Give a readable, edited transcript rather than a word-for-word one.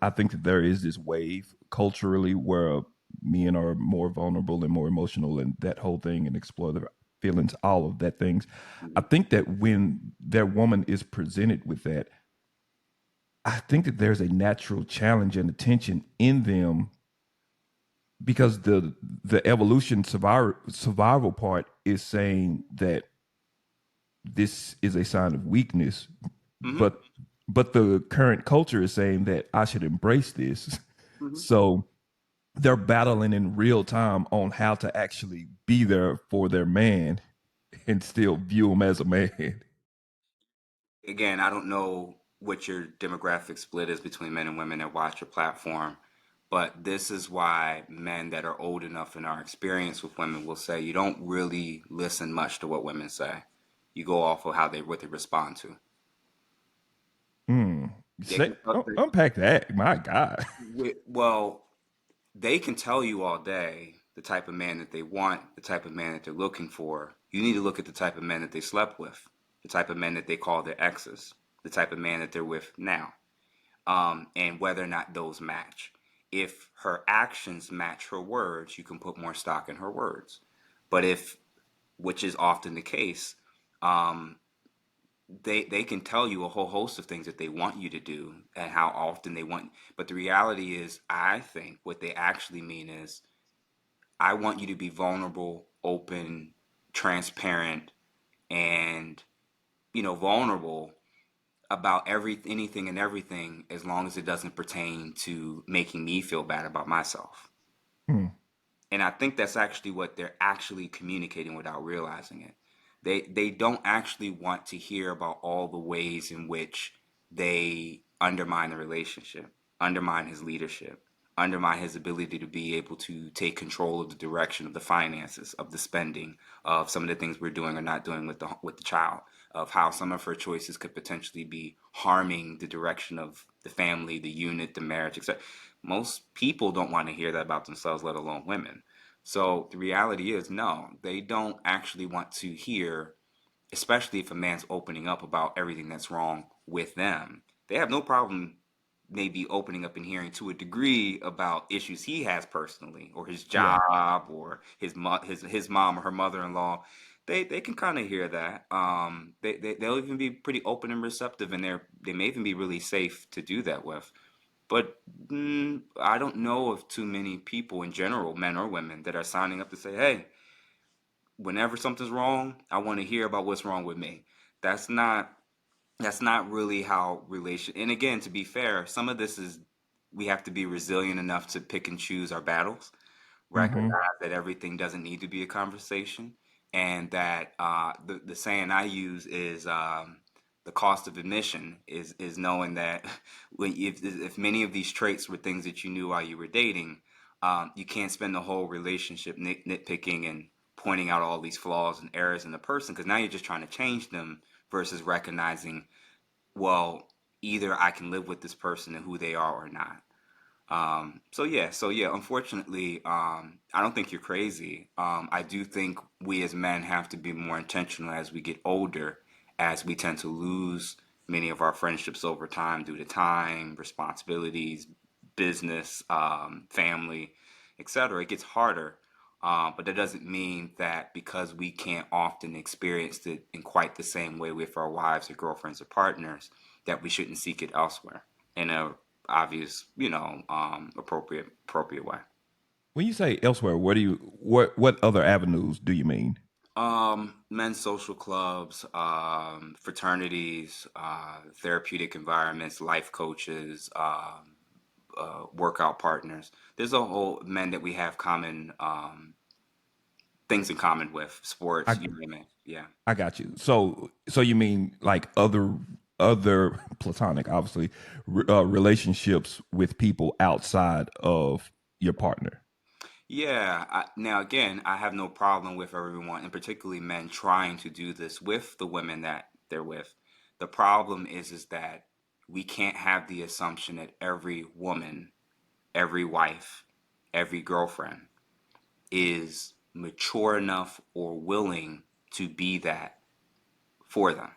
I think that there is this wave culturally where men are more vulnerable and more emotional and that whole thing and explore their feelings, all of that things. I Mhm. think that when their woman is presented with that, I think that there's a natural challenge and attention in them because the evolution survival part is saying that this is a sign of weakness, Mhm. but the current culture is saying that I should embrace this. Mhm. So they're battling in real time on how to actually be there for their man and still view him as a man. Again, I don't know what your demographic split is between men and women that watch your platform, but this is why men that are old enough in our experience with women will say you don't really listen much to what women say. You go off of how they what they respond to. Hmm. They can Unpack that. My God. well, they can tell you all day the type of man that they want, the type of man that they're looking for. You need to look at the type of men that they slept with, the type of men that they call their exes, the type of man that they're with now, and whether or not those match. If her actions match her words, you can put more stock in her words. But if, which is often the case, um, they can tell you a whole host of things that they want you to do and how often they want. But the reality is, I think what they actually mean is, I want you to be vulnerable, open, transparent, and vulnerable about anything and everything as long as it doesn't pertain to making me feel bad about myself. Hmm. And I think that's actually what they're actually communicating without realizing it. They don't actually want to hear about all the ways in which they undermine the relationship, undermine his leadership, undermine his ability to be able to take control of the direction of the finances, of the spending, of some of the things we're doing or not doing with the child, of how some of her choices could potentially be harming the direction of the family, the unit, the marriage, etc. Most people don't want to hear that about themselves, let alone women. So the reality is, no, they don't actually want to hear, especially if a man's opening up about everything that's wrong with them. They have no problem maybe opening up and hearing to a degree about issues he has personally, or his Yeah. job, or his mom or her mother-in-law. They can kind of hear that. They'll even be pretty open and receptive, and they may even be really safe to do that with. But I don't know of too many people in general, men or women, that are signing up to say, "Hey, whenever something's wrong, I want to hear about what's wrong with me." That's not that's not really how relation. And again, to be fair, some of this is we have to be resilient enough to pick and choose our battles, Mm-hmm. recognize that everything doesn't need to be a conversation, and that the saying I use is the cost of admission is knowing that if many of these traits were things that you knew while you were dating, you can't spend the whole relationship nitpicking and pointing out all these flaws and errors in the person, because now you're just trying to change them versus recognizing, well, either I can live with this person and who they are or not. So yeah, unfortunately, I don't think you're crazy. I do think we as men have to be more intentional as we get older, as we tend to lose many of our friendships over time due to time, responsibilities, business, family, etc. It gets harder. But that doesn't mean that because we can't often experience it in quite the same way with our wives or girlfriends or partners, that we shouldn't seek it elsewhere in a obvious, appropriate way. When you say elsewhere, what other avenues do you mean? Men's social clubs, fraternities, therapeutic environments, life coaches, workout partners. There's a whole men that we have common things in common with sports. I You name it. Yeah. I got you. So you mean like other platonic, obviously, relationships with people outside of your partner. Yeah. Now, again, I have no problem with everyone, and particularly men, trying to do this with the women that they're with. The problem is that we can't have the assumption that every woman, every wife, every girlfriend is mature enough or willing to be that for them.